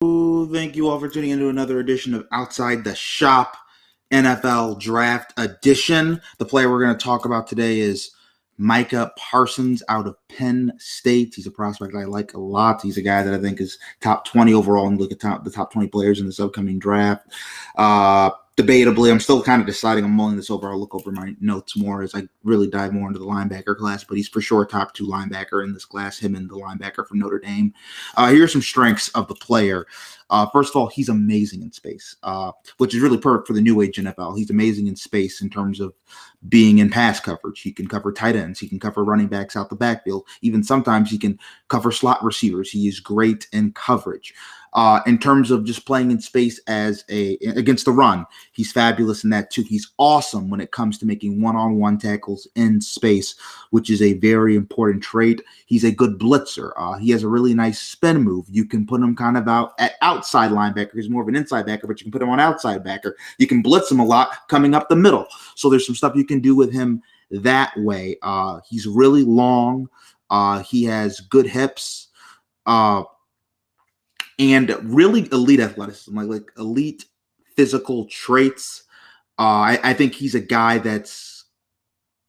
Thank you all for tuning into another edition of Outside the Shop NFL Draft Edition. The player we're going to talk about today is Micah Parsons out of Penn State. He's a prospect I like a lot. He's a guy that I think is top 20 overall, and look at the top 20 players in this upcoming draft. Debatably, I'm still kind of deciding. I'm mulling this over. I'll look over my notes more as I really dive more into the linebacker class, but he's for sure top 2 linebacker in this class, him and the linebacker from Notre Dame. Here are some strengths of the player. First of all, he's amazing in space, which is really perfect for the new age NFL. He's amazing in space in terms of being in pass coverage. He can cover tight ends. He can cover running backs out the backfield. Even sometimes he can cover slot receivers. He is great in coverage. In terms of just playing in space against the run, he's fabulous in that too. He's awesome when it comes to making one-on-one tackles in space, which is a very important trait. He's a good blitzer. He has a really nice spin move. You can put him kind of out at outside linebacker. He's more of an inside backer, but you can put him on outside backer. You can blitz him a lot coming up the middle. So there's some stuff you can do with him that way. He's really long. He has good hips. And really elite athleticism, like elite physical traits. I think he's a guy that's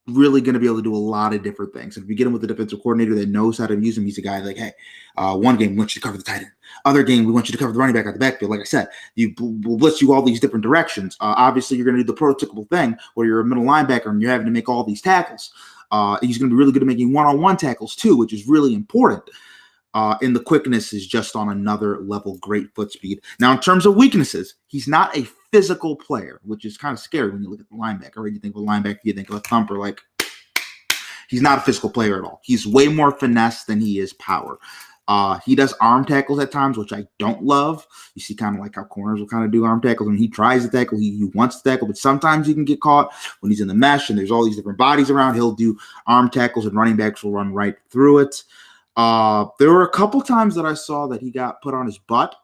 really going to be able to do a lot of different things. If you get him with a defensive coordinator that knows how to use him, he's a guy like, hey, one game we want you to cover the tight end. Other game we want you to cover the running back out the backfield. Like I said, we'll blitz you all these different directions. Obviously, you're going to do the prototypical thing where you're a middle linebacker and you're having to make all these tackles. He's going to be really good at making one-on-one tackles too, which is really important. And the quickness is just on another level. Great foot speed. Now, in terms of weaknesses, he's not a physical player, which is kind of scary when you look at the linebacker. Right? You think of a linebacker, you think of a thumper. Like, he's not a physical player at all. He's way more finesse than he is power. He does arm tackles at times, which I don't love. You see kind of like how corners will kind of do arm tackles. When he tries to tackle, he wants to tackle, but sometimes he can get caught when he's in the mesh and there's all these different bodies around. He'll do arm tackles and running backs will run right through it. There were a couple times that I saw that he got put on his butt,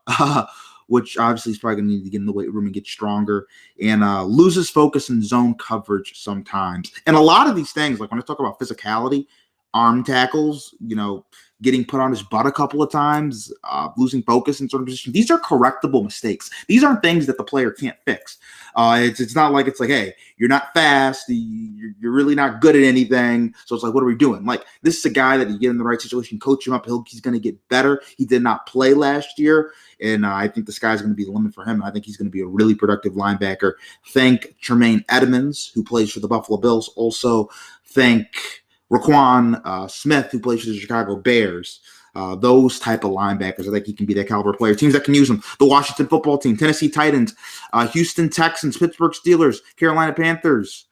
which obviously he's probably going to need to get in the weight room and get stronger, and loses focus in zone coverage sometimes. And a lot of these things, like when I talk about physicality, arm tackles, getting put on his butt a couple of times, losing focus in certain positions, these are correctable mistakes. These aren't things that the player can't fix. It's not like it's like, hey, you're not fast, you're really not good at anything, so it's like, what are we doing? Like, this is a guy that you get in the right situation, coach him up, he's going to get better. He did not play last year, and I think the sky's going to be the limit for him. I think he's going to be a really productive linebacker. Thank Tremaine Edmonds, who plays for the Buffalo Bills. Also, thank Raquan Smith, who plays for the Chicago Bears. Those type of linebackers, I think he can be that caliber player. Teams that can use him: the Washington Football Team, Tennessee Titans, Houston Texans, Pittsburgh Steelers, Carolina Panthers,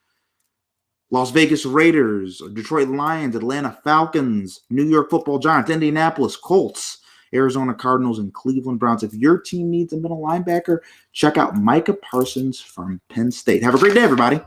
Las Vegas Raiders, Detroit Lions, Atlanta Falcons, New York Football Giants, Indianapolis Colts, Arizona Cardinals, and Cleveland Browns. If your team needs a middle linebacker, check out Micah Parsons from Penn State. Have a great day, everybody.